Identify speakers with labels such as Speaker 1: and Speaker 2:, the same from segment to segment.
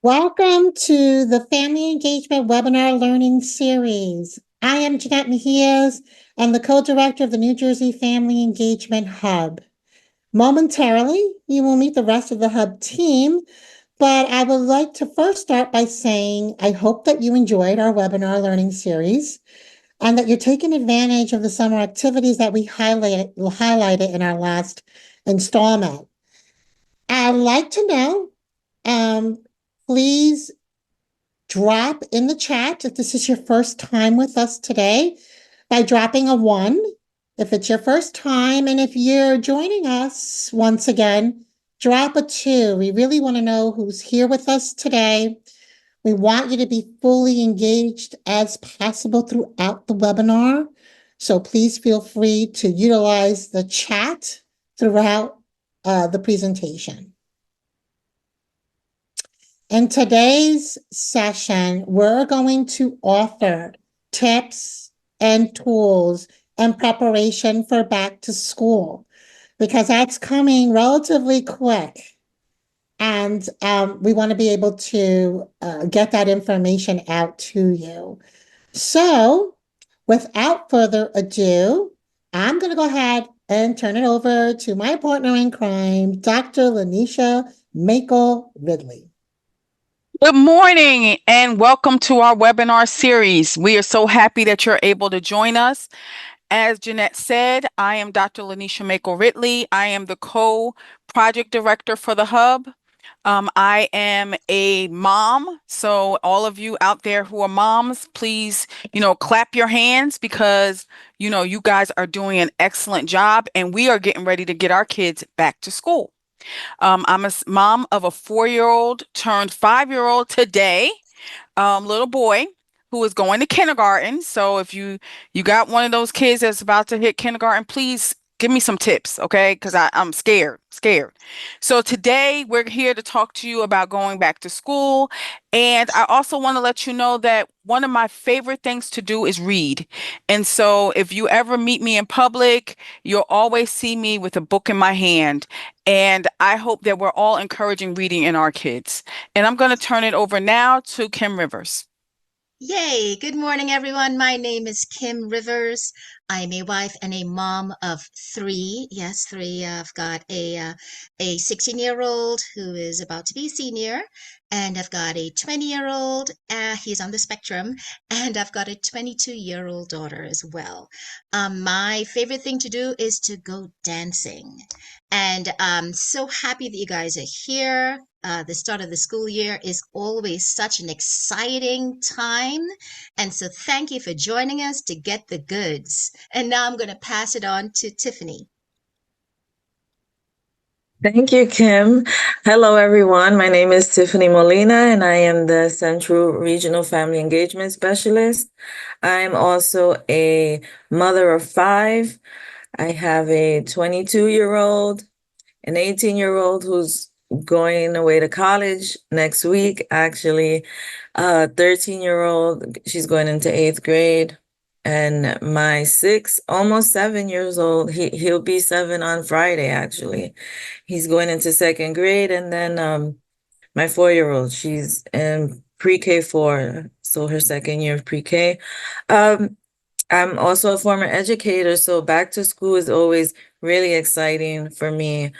Speaker 1: Welcome to the Family Engagement Webinar Learning Series. I am Jeanette Mejias. I'm the co-director of the New Jersey Family Engagement Hub. Momentarily, you will meet the rest of the Hub team, but I would like to first start by saying I hope that you enjoyed our webinar learning series and that you're taking advantage of the summer activities that we highlighted in our last installment. I'd like to know, please drop in the chat if this is your first time with us today by dropping a 1 if it's your first time, and if you're joining us once again, drop a 2. We really want to know who's here with us today. We want you to be fully engaged as possible throughout the webinar, so please feel free to utilize the chat throughout the presentation. In today's session, we're going to offer tips and tools in preparation for back to school, because that's coming relatively quick. And we want to be able to get that information out to you. So without further ado, I'm going to go ahead and turn it over to my partner in crime, Dr. Lanisha Makel Ridley.
Speaker 2: Good morning and welcome to our webinar series. We are so happy that you're able to join us. As Jeanette said, I am Dr. Lanisha Makel Ridley. I am the co-project director for the Hub. I am a mom, so all of you out there who are moms, please, clap your hands because, you guys are doing an excellent job and we are getting ready to get our kids back to school. I'm a mom of a 4-year-old turned 5-year-old today, little boy who is going to kindergarten. So if you got one of those kids that's about to hit kindergarten, please give me some tips, okay? Because I'm scared. So today we're here to talk to you about going back to school. And I also want to let you know that one of my favorite things to do is read. And so if you ever meet me in public, you'll always see me with a book in my hand. And I hope that we're all encouraging reading in our kids. And I'm going to turn it over now to Kim Rivers.
Speaker 3: Yay! Good morning, everyone. My name is Kim Rivers. I'm a wife and a mom of 3. Yes, 3. I've got a 16-year-old who is about to be a senior, and I've got a 20-year-old. He's on the spectrum, and I've got a 22-year-old daughter as well. My favorite thing to do is to go dancing, and I'm so happy that you guys are here. The start of the school year is always such an exciting time. And so thank you for joining us to get the goods. And now I'm going to pass it on to Tiffany.
Speaker 4: Thank you, Kim. Hello, everyone. My name is Tiffany Molina, and I am the Central Regional Family Engagement Specialist. I'm also a mother of 5. I have a 22-year-old, an 18-year-old who's going away to college next week, actually. 13-year-old, she's going into 8th grade. And my 6, almost 7 years old, he'll be 7 on Friday, actually. He's going into 2nd grade. And then my 4-year-old, she's in pre-K 4, so her 2nd year of pre-K. I'm also a former educator, so back to school is always really exciting for me.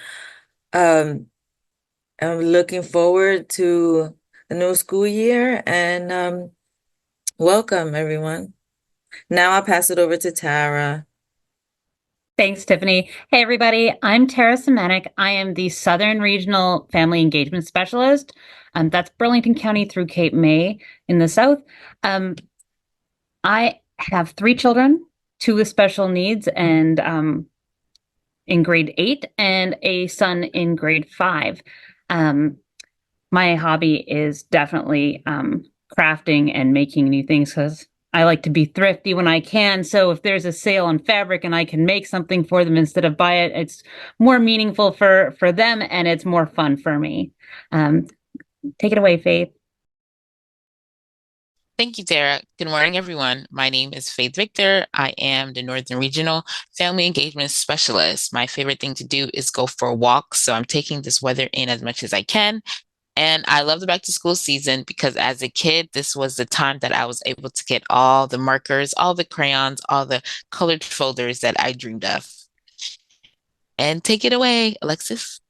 Speaker 4: I'm looking forward to the new school year, and welcome, everyone. Now I'll pass it over to Tara.
Speaker 5: Thanks, Tiffany. Hey, everybody. I'm Tara Semenik. I am the Southern Regional Family Engagement Specialist. That's Burlington County through Cape May in the South. I have 3 children, 2 with special needs and in grade 8 and a son in grade 5. My hobby is definitely crafting and making new things because I like to be thrifty when I can. So if there's a sale on fabric and I can make something for them instead of buy it, it's more meaningful for them and it's more fun for me. Take it away, Faith.
Speaker 6: Thank you, Tara. Good morning, everyone. My name is Faith Victor. I am the Northern Regional Family Engagement Specialist. My favorite thing to do is go for walks, so I'm taking this weather in as much as I can. And I love the back to school season because as a kid, this was the time that I was able to get all the markers, all the crayons, all the colored folders that I dreamed of. And take it away, Alexis.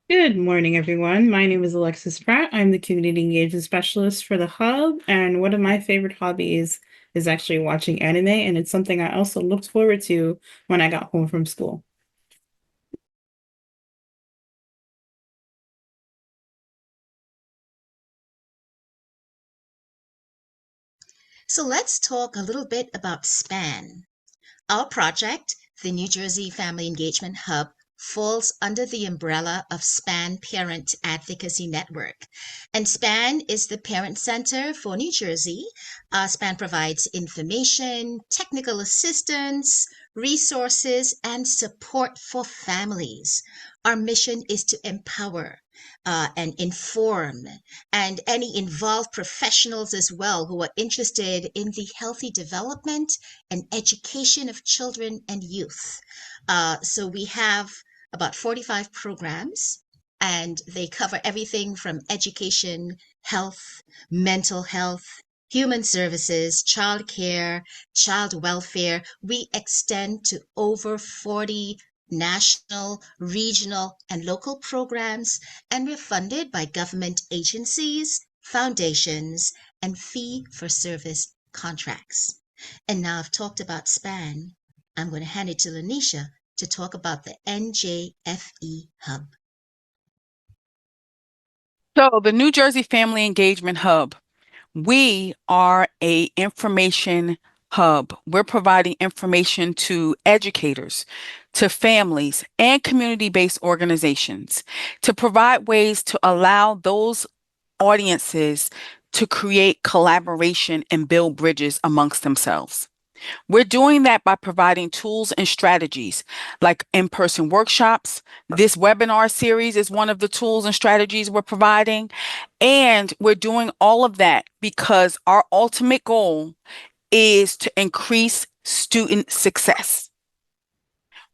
Speaker 7: Good morning, everyone. My name is Alexis Pratt. I'm the Community Engagement Specialist for the Hub, and one of my favorite hobbies is actually watching anime, and it's something I also looked forward to when I got home from school.
Speaker 3: So let's talk a little bit about SPAN. Our project, the New Jersey Family Engagement Hub, falls under the umbrella of SPAN Parent Advocacy Network. And SPAN is the parent center for New Jersey. SPAN provides information, technical assistance, resources, and support for families. Our mission is to empower and inform, and any involved professionals as well who are interested in the healthy development and education of children and youth. So we have about 45 programs, and they cover everything from education, health, mental health, human services, child care, child welfare. We extend to over 40 national, regional, and local programs, and we're funded by government agencies, foundations, and fee-for-service contracts. And now I've talked about SPAN. I'm going to hand it to Lanisha to talk about the NJFE Hub.
Speaker 2: So the New Jersey Family Engagement Hub, we are a information hub. We're providing information to educators, to families, and community-based organizations to provide ways to allow those audiences to create collaboration and build bridges amongst themselves. We're doing that by providing tools and strategies like in-person workshops. This webinar series is one of the tools and strategies we're providing. And we're doing all of that because our ultimate goal is to increase student success.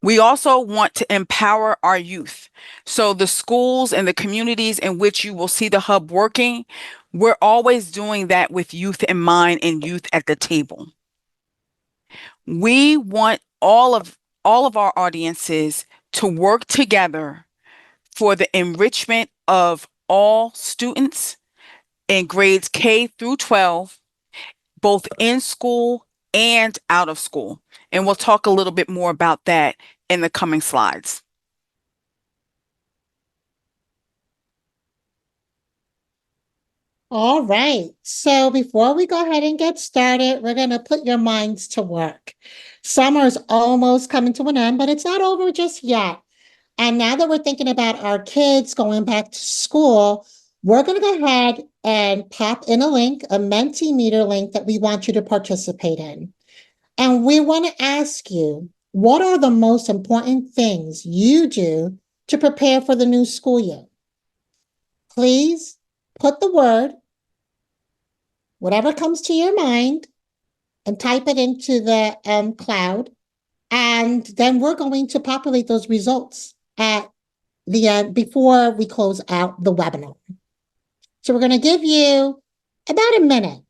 Speaker 2: We also want to empower our youth. So the schools and the communities in which you will see the hub working, we're always doing that with youth in mind and youth at the table. We want all of our audiences to work together for the enrichment of all students in grades K through 12, both in school and out of school. And we'll talk a little bit more about that in the coming slides.
Speaker 1: All right. So before we go ahead and get started, we're going to put your minds to work. Summer is almost coming to an end, but it's not over just yet. And now that we're thinking about our kids going back to school, we're going to go ahead and pop in a link, a Mentimeter link that we want you to participate in. And we want to ask you, what are the most important things you do to prepare for the new school year? Please put the word, whatever comes to your mind, and type it into the cloud. And then we're going to populate those results at the end before we close out the webinar. So we're going to give you about a minute.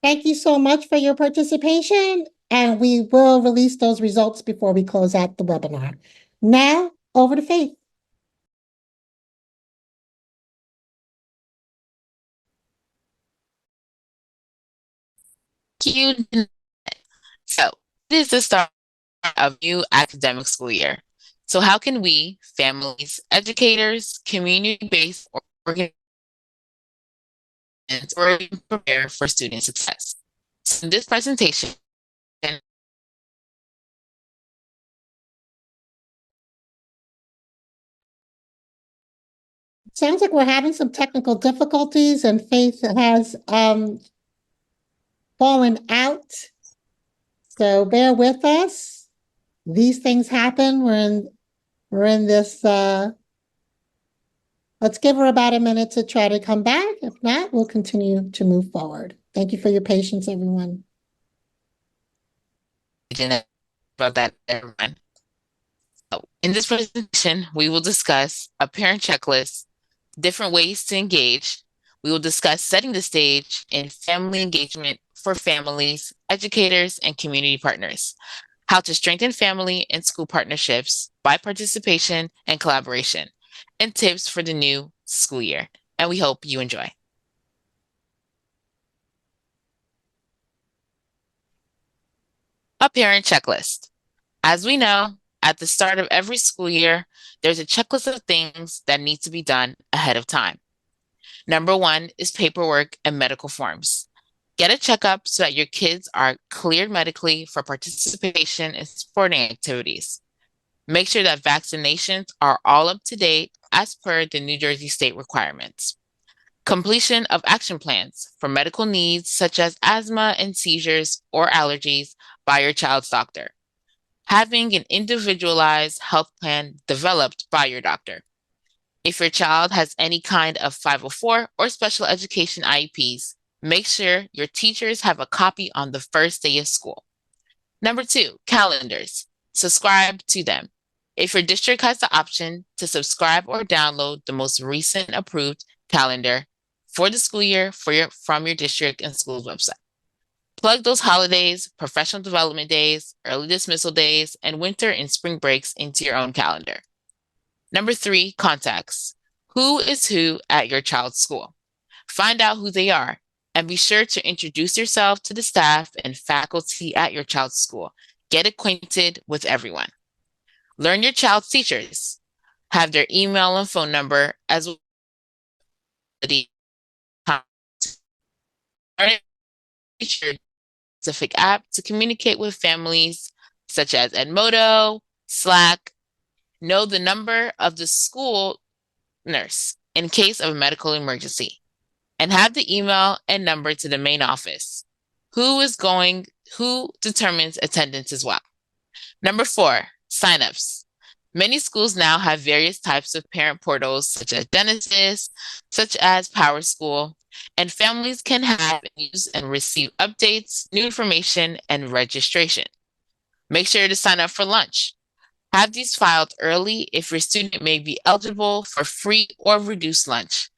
Speaker 1: Thank you so much for your participation, and we will release those results before we close out the webinar. Now, over to Faith.
Speaker 6: Thank you. So, this is the start of new academic school year. So how can we, families, educators, community-based organizations, prepare for student success? So in this presentation,
Speaker 1: Sounds like we're having some technical difficulties and Faith has fallen out. So bear with us. These things happen. We're in this let's give her about a minute to try to come back. If not, we'll continue to move forward. Thank you for your patience, everyone.
Speaker 6: about that, everyone. So in this presentation, we will discuss a parent checklist, different ways to engage. We will discuss setting the stage in family engagement for families, educators, and community partners, how to strengthen family and school partnerships by participation and collaboration, and tips for the new school year. And we hope you enjoy. A parent checklist. As we know, at the start of every school year, there's a checklist of things that need to be done ahead of time. Number one is paperwork and medical forms. Get a checkup so that your kids are cleared medically for participation in sporting activities. Make sure that vaccinations are all up to date as per the New Jersey state requirements. Completion of action plans for medical needs such as asthma and seizures or allergies by your child's doctor. Having an individualized health plan developed by your doctor. If your child has any kind of 504 or special education IEPs, make sure your teachers have a copy on the first day of school. Number two, calendars. Subscribe to them. If your district has the option to subscribe or download the most recent approved calendar for the school year from your district and school's website. Plug those holidays, professional development days, early dismissal days, and winter and spring breaks into your own calendar. Number three, contacts. Who is who at your child's school? Find out who they are and be sure to introduce yourself to the staff and faculty at your child's school. Get acquainted with everyone. Learn your child's teachers. Have their email and phone number as well as the specific app to communicate with families such as Edmodo, Slack. Know the number of the school nurse in case of a medical emergency, and have the email and number to the main office. Who determines attendance as well. Number four, signups. Many schools now have various types of parent portals such as Genesis, such as Power School, and families can have, use, and receive updates, new information, and registration. Make sure to sign up for lunch. Have these filed early if your student may be eligible for free or reduced lunch.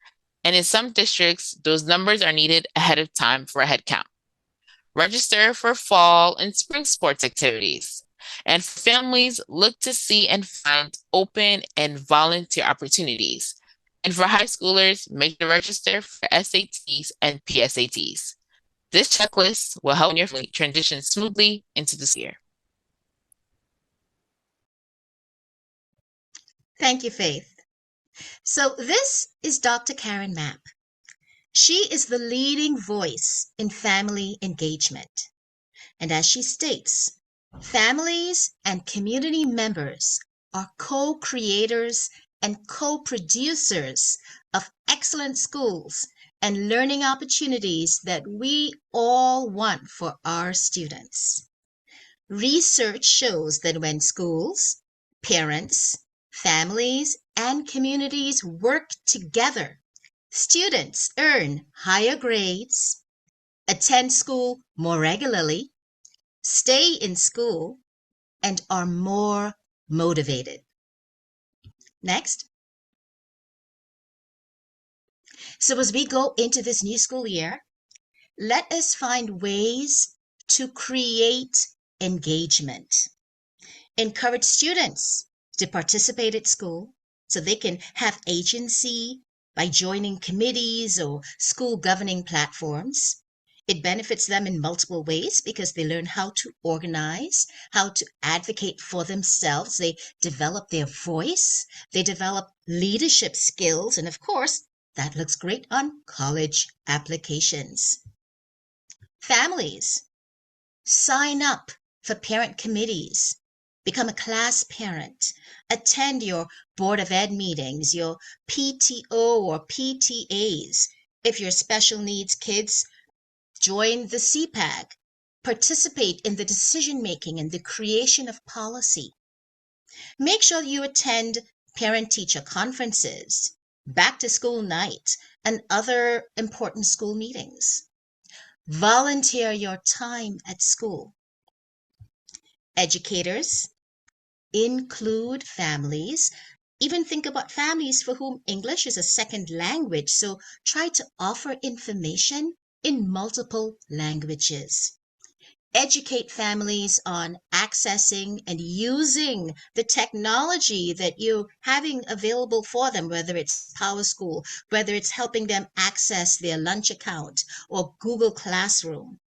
Speaker 6: And in some districts, those numbers are needed ahead of time for a head count. Register for fall and spring sports activities. And for families, look to see and find open and volunteer opportunities. And for high schoolers, make sure to register for SATs and PSATs. This checklist will help your family transition smoothly into this year.
Speaker 3: Thank you, Faith. So this is Dr. Karen Mapp. She is the leading voice in family engagement. And as she states, families and community members are co-creators and co-producers of excellent schools and learning opportunities that we all want for our students. Research shows that when schools, parents, families, and communities work together, students earn higher grades, attend school more regularly, stay in school, and are more motivated. Next. So as we go into this new school year, let us find ways to create engagement. Encourage students to participate at school so they can have agency by joining committees or school governing platforms. It benefits them in multiple ways because they learn how to organize, how to advocate for themselves. They develop their voice, they develop leadership skills, and of course, that looks great on college applications. Families, sign up for parent committees. Become a class parent. Attend your Board of Ed meetings, your PTO or PTAs. If you're special needs kids, join the CPAG. Participate in the decision making and the creation of policy. Make sure you attend parent teacher conferences, back to school night, and other important school meetings. Volunteer your time at school. Educators, include families. Even think about families for whom English is a second language. So try to offer information in multiple languages. Educate families on accessing and using the technology that you're having available for them, whether it's PowerSchool, whether it's helping them access their lunch account or Google Classroom.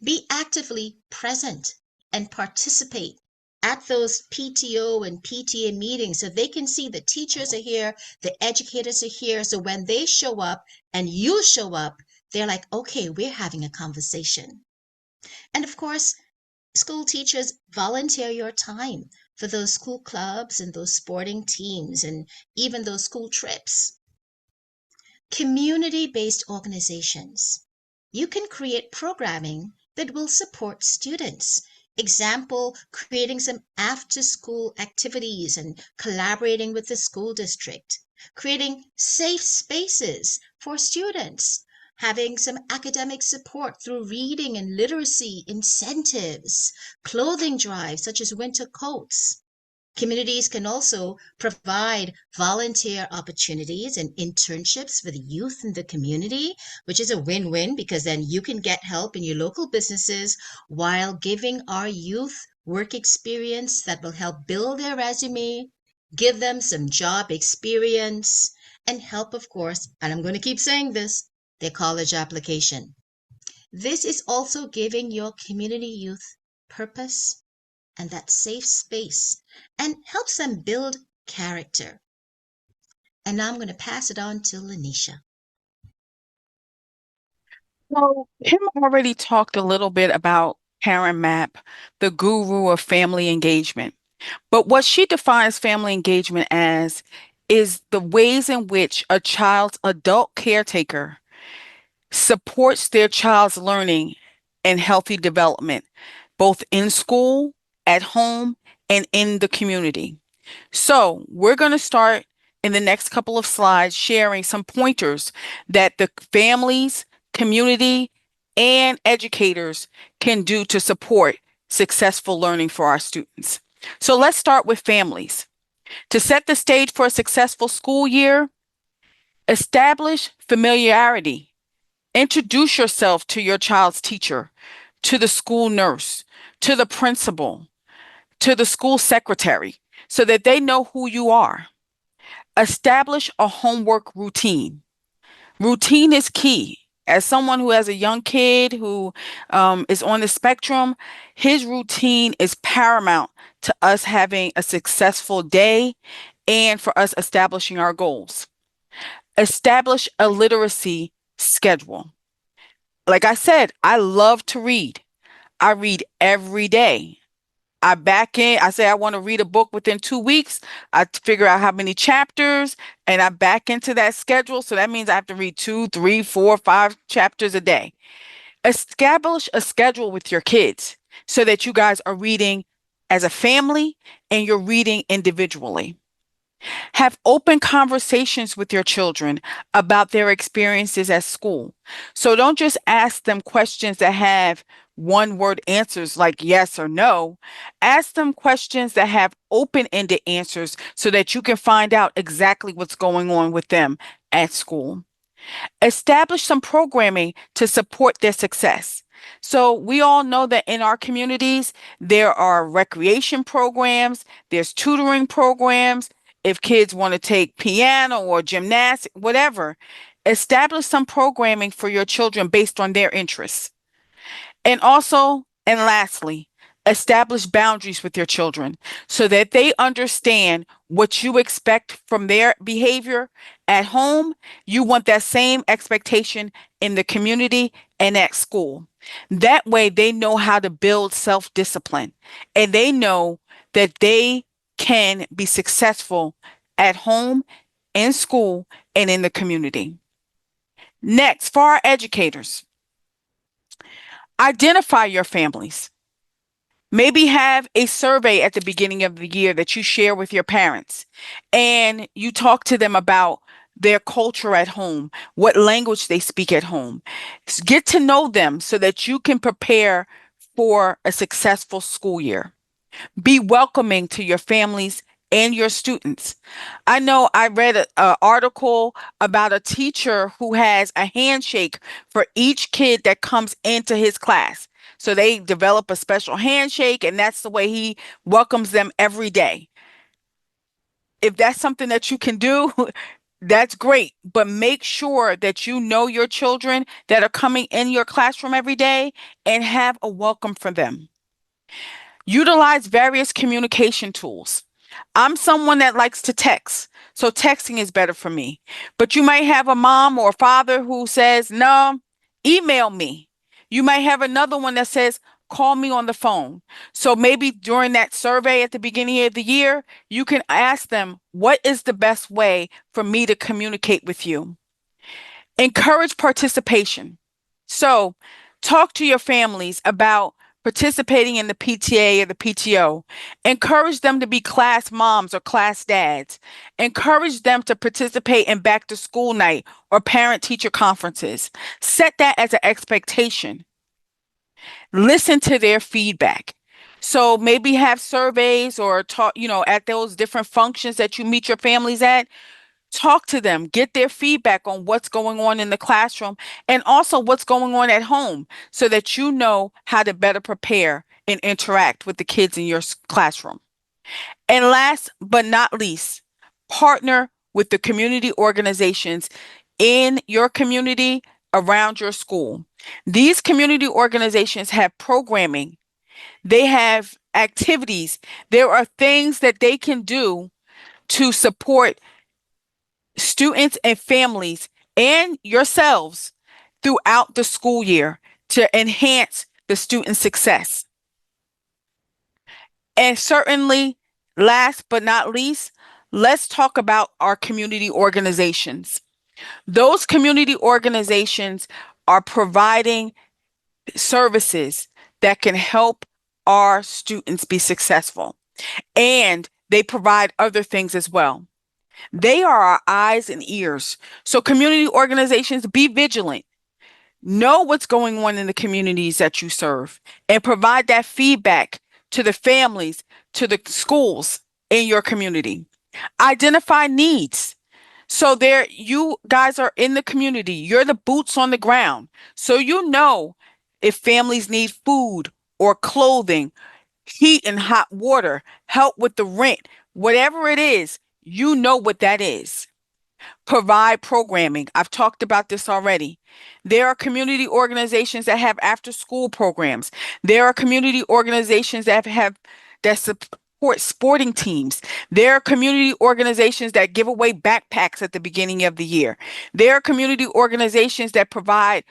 Speaker 3: Be actively present and participate at those PTO and PTA meetings so they can see the teachers are here, the educators are here. So when they show up and you show up, they're like, okay, we're having a conversation. And of course, school teachers, volunteer your time for those school clubs and those sporting teams and even those school trips. Community-based organizations. You can create programming that will support students. Example, creating some after-school activities and collaborating with the school district. Creating safe spaces for students. Having some academic support through reading and literacy incentives. Clothing drives such as winter coats. Communities can also provide volunteer opportunities and internships for the youth in the community, which is a win-win because then you can get help in your local businesses while giving our youth work experience that will help build their resume, give them some job experience, and help, of course, and I'm going to keep saying this, their college application. This is also giving your community youth purpose and that safe space and helps them build character. And now I'm going to pass it on to Lanisha.
Speaker 2: So Kim already talked a little bit about Karen Mapp, the guru of family engagement. But what she defines family engagement as is the ways in which a child's adult caretaker supports their child's learning and healthy development, both in school, at home, and in the community. So we're going to start in the next couple of slides sharing some pointers that the families, community, and educators can do to support successful learning for our students. So let's start with families. To set the stage for a successful school year, establish familiarity. Introduce yourself to your child's teacher, to the school nurse, to the principal, to the school secretary, so that they know who you are. Establish a homework routine. Routine is key. As someone who has a young kid who is on the spectrum, his routine is paramount to us having a successful day and for us establishing our goals. Establish a literacy schedule. Like I said, I love to read. I read every day. I say I want to read a book within 2 weeks. I figure out how many chapters and I back into that schedule. So that means I have to read 2, 3, 4, 5 chapters a day. Establish a schedule with your kids so that you guys are reading as a family and you're reading individually. Have open conversations with your children about their experiences at school. So don't just ask them questions that have one word answers like yes or no. Ask them questions that have open ended answers so that you can find out exactly what's going on with them at school. Establish some programming to support their success. So we all know that in our communities, there are recreation programs, there's tutoring programs. If kids want to take piano or gymnastics, whatever, establish some programming for your children based on their interests. And also, and lastly, establish boundaries with your children so that they understand what you expect from their behavior at home. You want that same expectation in the community and at school. That way, they know how to build self discipline and they know that they can be successful at home, in school, and in the community. Next, for our educators, identify your families. Maybe have a survey at the beginning of the year that you share with your parents and you talk to them about their culture at home, what language they speak at home. Get to know them so that you can prepare for a successful school year. Be welcoming to your families and your students. I know I read an article about a teacher who has a handshake for each kid that comes into his class. So they develop a special handshake, and that's the way he welcomes them every day. If that's something that you can do, that's great. But make sure that you know your children that are coming in your classroom every day and have a welcome for them. Utilize various communication tools. I'm someone that likes to text, so texting is better for me. But you might have a mom or a father who says, no, email me. You might have another one that says, call me on the phone. So maybe during that survey at the beginning of the year, you can ask them, what is the best way for me to communicate with you? Encourage participation. So talk to your families about participating in the PTA or the PTO. Encourage them to be class moms or class dads. Encourage them to participate in back to school night or parent teacher conferences. Set that as an expectation. Listen to their feedback. So maybe have surveys or talk, at those different functions that you meet your families at. Talk to them, get their feedback on what's going on in the classroom and also what's going on at home so that you know how to better prepare and interact with the kids in your classroom. And last but not least, partner with the community organizations in your community around your school. These community organizations have programming, they have activities, there are things that they can do to support students and families and yourselves throughout the school year to enhance the student success. And certainly, last but not least, let's talk about our community organizations. Those community organizations are providing services that can help our students be successful, and they provide other things as well. They are our eyes and ears. So, community organizations, be vigilant. Know what's going on in the communities that you serve and provide that feedback to the families, to the schools in your community. Identify needs. So, there, you guys are in the community, you're the boots on the ground. So, you know if families need food or clothing, heat and hot water, help with the rent, whatever it is, you know what that is. Provide programming. I've talked about this already. There are community organizations that have after school programs. There are community organizations that support sporting teams. There are community organizations that give away backpacks at the beginning of the year. There are community organizations that provide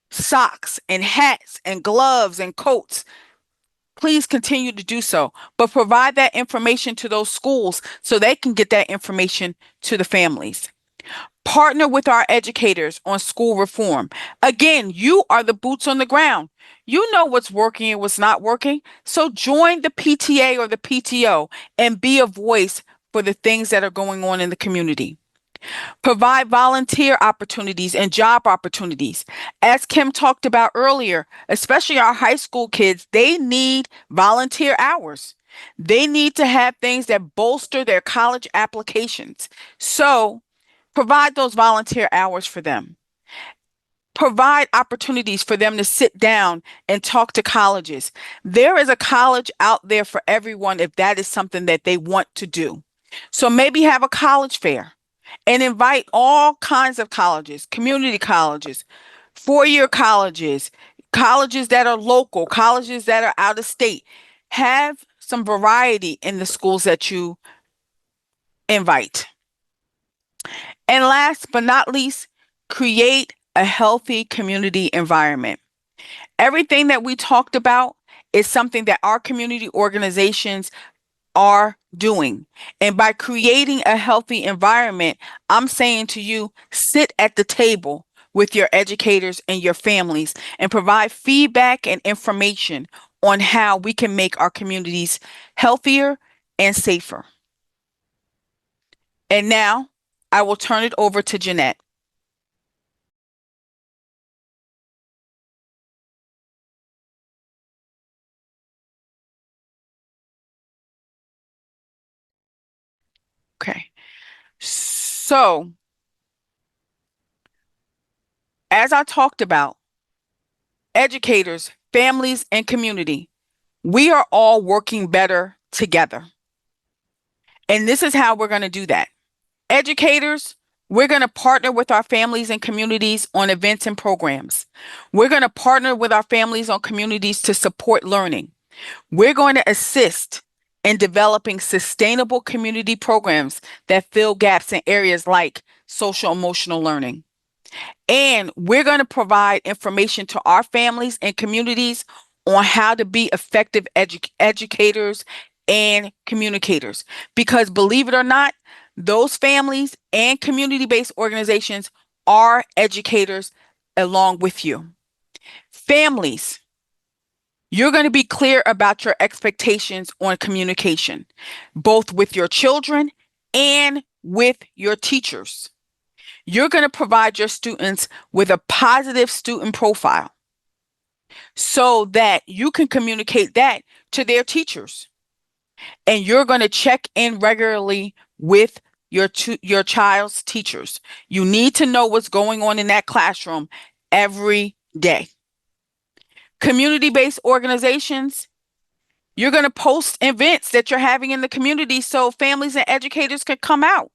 Speaker 2: socks and hats and gloves and coats. Please continue to do so, but provide that information to those schools so they can get that information to the families. Partner with our educators on school reform. Again, you are the boots on the ground. You know what's working and what's not working. So join the PTA or the PTO and be a voice for the things that are going on in the community. Provide volunteer opportunities and job opportunities. As Kim talked about earlier, especially our high school kids, they need volunteer hours. They need to have things that bolster their college applications. So Provide those volunteer hours for them. Provide opportunities for them to sit down and talk to colleges. There is a college out there for everyone if that is something that they want to do. So maybe have a college fair and invite all kinds of colleges, community colleges, four-year colleges, colleges that are local, colleges that are out of state. Have some variety in the schools that you invite. And last but not least, create a healthy community environment. Everything that we talked about is something that our community organizations are doing. And by creating a healthy environment, I'm saying to you, sit at the table with your educators and your families and provide feedback and information on how we can make our communities healthier and safer. And now I will turn it over to Jeanette. Okay. So, as I talked about, educators, families, and community, we are all working better together. And this is how we're going to do that. Educators, we're going to partner with our families and communities on events and programs. We're going to partner with our families on communities to support learning. We're going to assist in developing sustainable community programs that fill gaps in areas like social emotional learning. And we're going to provide information to our families and communities on how to be effective educators and communicators. Because believe it or not, those families and community-based organizations are educators along with you. Families, you're going to be clear about your expectations on communication, both with your children and with your teachers. You're going to provide your students with a positive student profile so that you can communicate that to their teachers. And you're going to check in regularly with your child's teachers. You need to know what's going on in that classroom every day. Community-based organizations, you're going to post events that you're having in the community so families and educators can come out.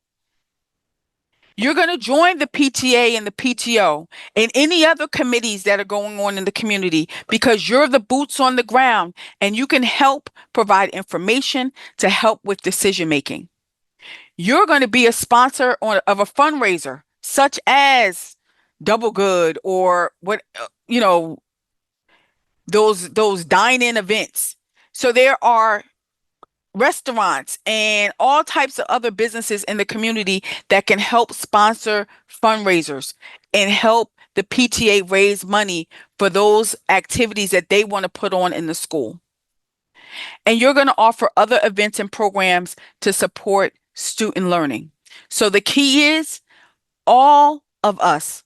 Speaker 2: You're going to join the PTA and the PTO and any other committees that are going on in the community because you're the boots on the ground and you can help provide information to help with decision making. You're going to be a sponsor of a fundraiser such as Double Good or those dine-in events. So there are restaurants and all types of other businesses in the community that can help sponsor fundraisers and help the PTA raise money for those activities that they want to put on in the school. And you're going to offer other events and programs to support student learning. So the key is all of us,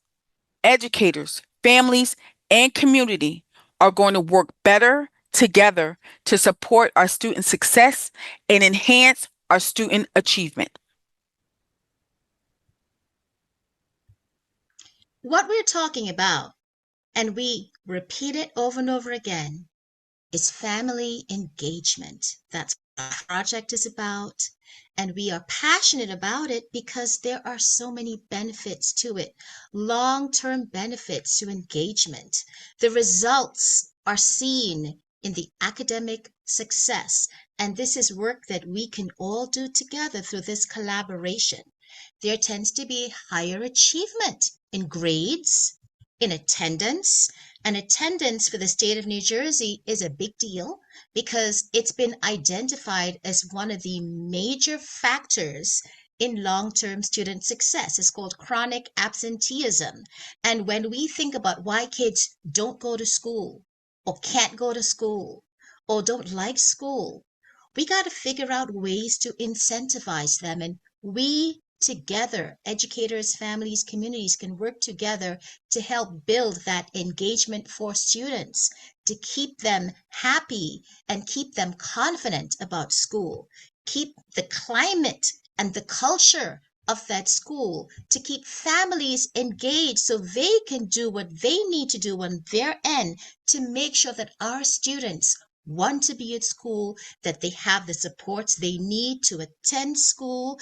Speaker 2: educators, families, and community, are going to work better together to support our student success and enhance our student achievement.
Speaker 3: What we're talking about, and we repeat it over and over again, is family engagement. That's what our project is about. And we are passionate about it because there are so many benefits to it, long-term benefits to engagement. The results are seen in the academic success. And this is work that we can all do together through this collaboration. There tends to be higher achievement in grades, in attendance, and attendance for the state of New Jersey is a big deal because it's been identified as one of the major factors in long-term student success. It's called chronic absenteeism. And when we think about why kids don't go to school or can't go to school or don't like school, we got to figure out ways to incentivize them. And we together, educators, families, communities, can work together to help build that engagement for students, to keep them happy and keep them confident about school, keep the climate and the culture of that school, to keep families engaged so they can do what they need to do on their end to make sure that our students want to be at school, that they have the supports they need to attend school.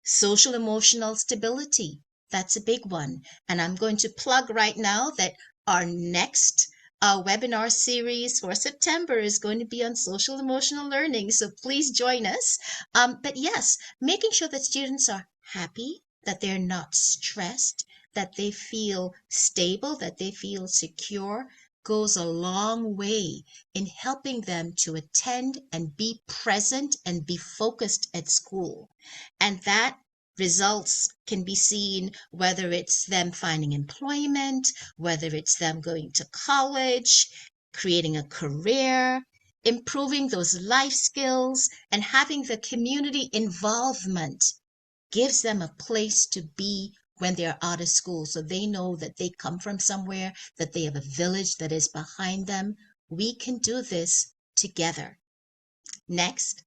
Speaker 3: Social emotional stability, that's a big one. And I'm going to plug right now that our next webinar series for September is going to be on social emotional learning. So please join us. But yes, making sure that students are happy, that they're not stressed, that they feel stable, that they feel secure, goes a long way in helping them to attend and be present and be focused at school. And that results can be seen whether it's them finding employment, whether it's them going to college, creating a career, improving those life skills, and having the community involvement gives them a place to be when they're out of school. So they know that they come from somewhere, that they have a village that is behind them. We can do this together. Next.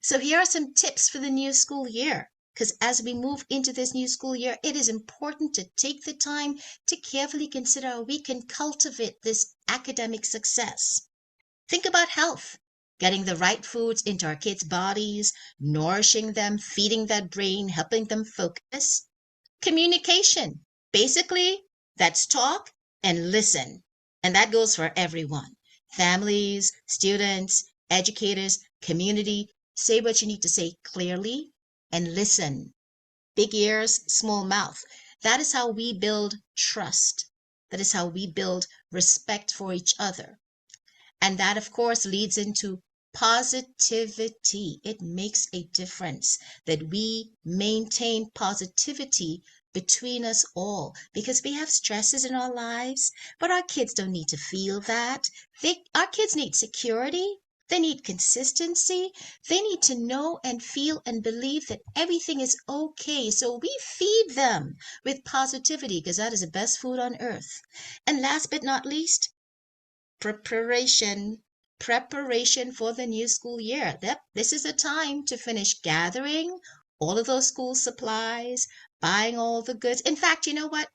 Speaker 3: So here are some tips for the new school year. Because as we move into this new school year, it is important to take the time to carefully consider how we can cultivate this academic success. Think about health, getting the right foods into our kids' bodies, nourishing them, feeding that brain, helping them focus. Communication, basically, that's talk and listen. And that goes for everyone. Families, students, educators, community. Say what you need to say clearly and listen. Big ears, small mouth. That is how we build trust. That is how we build respect for each other. And that, of course, leads into positivity. It makes a difference that we maintain positivity between us all because we have stresses in our lives, but our kids don't need to feel that. Our kids need security. They need consistency. They need to know and feel and believe that everything is okay. So we feed them with positivity because that is the best food on earth. And last but not least, preparation for the new school year. Yep, this is the time to finish gathering all of those school supplies, buying all the goods. In fact, you know what?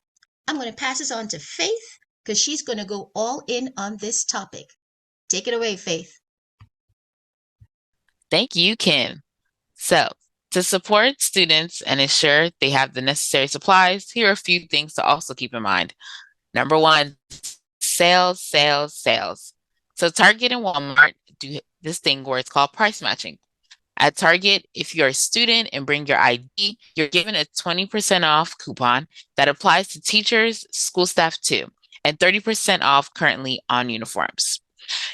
Speaker 3: I'm going to pass this on to Faith because she's going to go all in on this topic. Take it away, Faith.
Speaker 6: Thank you, Kim. So, to support students and ensure they have the necessary supplies, here are a few things to also keep in mind. Number one, sales, sales, sales. So Target and Walmart do this thing where it's called price matching. At Target, if you're a student and bring your ID, you're given a 20% off coupon that applies to teachers, school staff too, and 30% off currently on uniforms.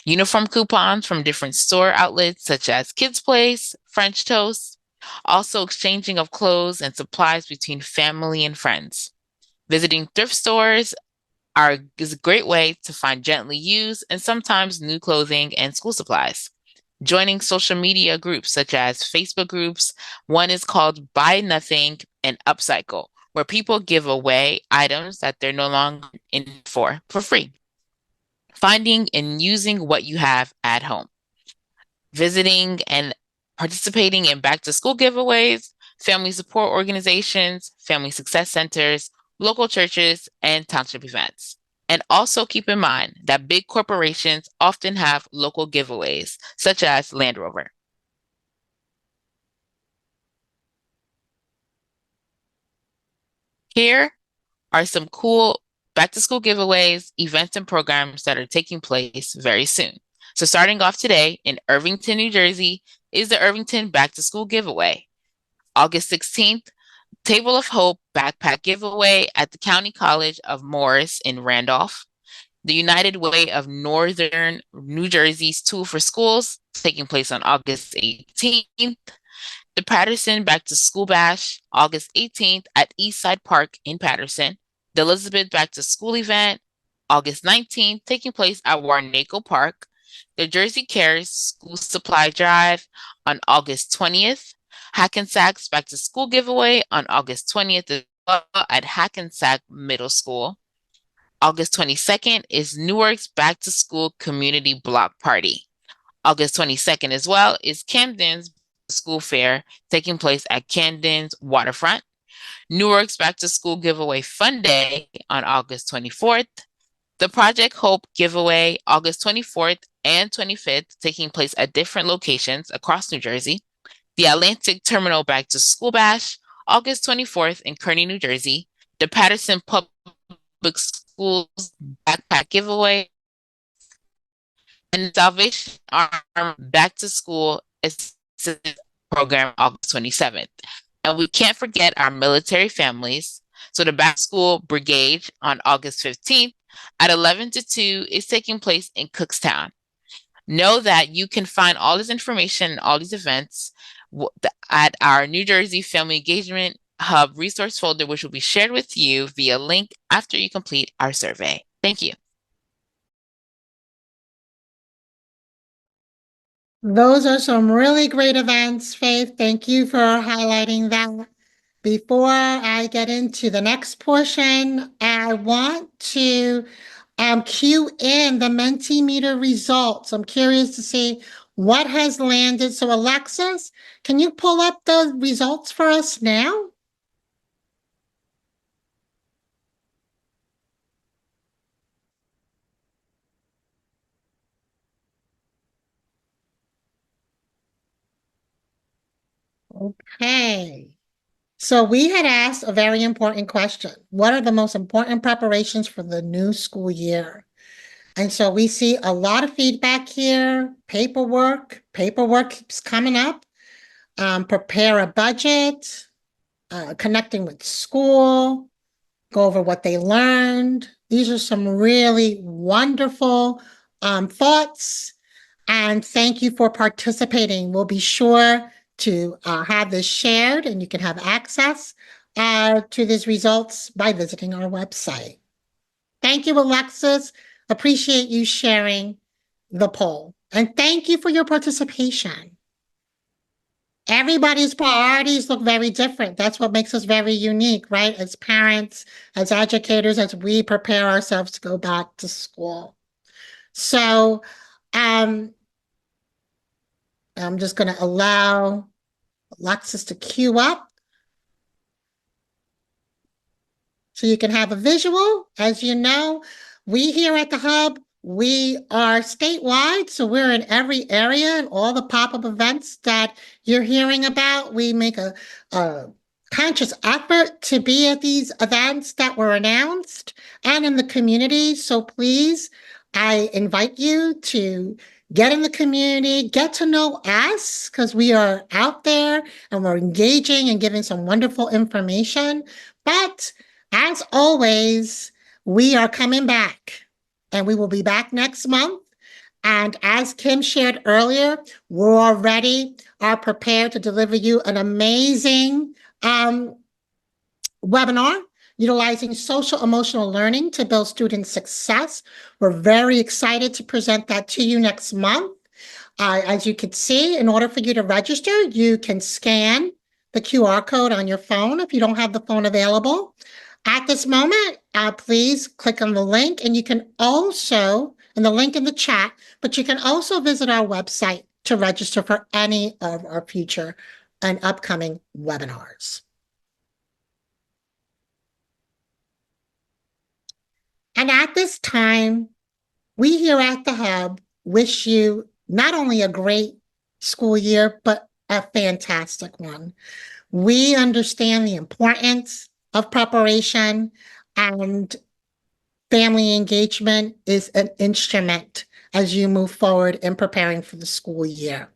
Speaker 6: Uniform coupons from different store outlets such as Kids Place, French Toast, also exchanging of clothes and supplies between family and friends. Visiting thrift stores is a great way to find gently used and sometimes new clothing and school supplies. Joining social media groups such as Facebook groups, one is called Buy Nothing and Upcycle, where people give away items that they're no longer in for free. Finding and using what you have at home. Visiting and participating in back to school giveaways, family support organizations, family success centers, local churches, and township events. And also keep in mind that big corporations often have local giveaways, such as Land Rover. Here are some cool back to school giveaways, events, and programs that are taking place very soon. So starting off today in Irvington, New Jersey is the Irvington Back to School Giveaway. August 16th, Table of Hope Backpack Giveaway at the County College of Morris in Randolph. The United Way of Northern New Jersey's Tool for Schools taking place on August 18th. The Patterson Back to School Bash, August 18th at Eastside Park in Patterson. The Elizabeth Back to School event, August 19th, taking place at Warnaco Park. The Jersey Cares School Supply Drive on August 20th. Hackensack's Back to School giveaway on August 20th as well at Hackensack Middle School. August 22nd is Newark's Back to School Community Block Party. August 22nd as well is Camden's school fair taking place at Camden's waterfront, Newark's Back to School Giveaway Fun Day on August 24th, the Project Hope giveaway August 24th and 25th, taking place at different locations across New Jersey, the Atlantic Terminal Back to School Bash August 24th in Kearney, New Jersey, the Patterson Public Schools Backpack Giveaway, and Salvation Army Back to School Assistance Program August 27th. And we can't forget our military families. So the Back to School Brigade on August 15th at 11 to 2 is taking place in Cookstown. Know that you can find all this information and all these events at our New Jersey Family Engagement Hub resource folder, which will be shared with you via link after you complete our survey. Thank you.
Speaker 1: Those are some really great events, Faith. Thank you for highlighting that. Before I get into the next portion, I want to cue in the Mentimeter results. I'm curious to see what has landed. So Alexis, can you pull up the results for us now? Okay. So we had asked a very important question. What are the most important preparations for the new school year? And so we see a lot of feedback here. Paperwork keeps coming up. Prepare a budget, connecting with school, go over what they learned. These are some really wonderful thoughts. And thank you for participating. We'll be sure to have this shared, and you can have access to these results by visiting our website. Thank you, Alexis. Appreciate you sharing the poll. And thank you for your participation. Everybody's priorities look very different. That's what makes us very unique, right? As parents, as educators, as we prepare ourselves to go back to school. So I'm just going to allow Alexis to queue up so you can have a visual. As you know, we here at the Hub, we are statewide, so we're in every area and all the pop-up events that you're hearing about. We make a conscious effort to be at these events that were announced and in the community. So please, I invite you to get in the community, get to know us, because we are out there and we're engaging and giving some wonderful information. But as always, we are coming back. And we will be back next month. And as Kim shared earlier, we're already prepared to deliver you an amazing webinar utilizing social emotional learning to build student success. We're very excited to present that to you next month. As you can see, in order for you to register, you can scan the QR code on your phone if you don't have the phone available. At this moment, please click on the link, and you can also, and the link in the chat, but you can also visit our website to register for any of our future and upcoming webinars. And at this time, we here at the Hub wish you not only a great school year, but a fantastic one. We understand the importance of preparation, and family engagement is an instrument as you move forward in preparing for the school year.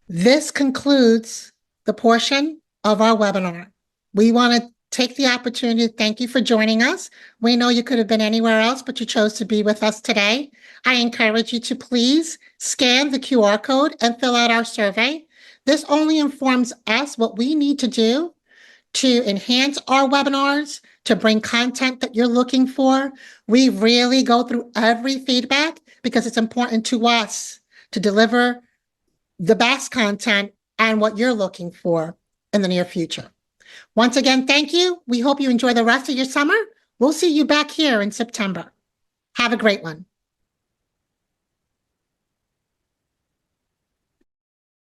Speaker 1: This concludes the portion of our webinar. We want to take the opportunity to thank you for joining us. We know you could have been anywhere else, but you chose to be with us today. I encourage you to please scan the QR code and fill out our survey. This only informs us what we need to do to enhance our webinars, to bring content that you're looking for. We really go through every feedback because it's important to us to deliver the best content and what you're looking for in the near future. Once again, thank you. We hope you enjoy the rest of your summer. We'll see you back here in September. Have a great one.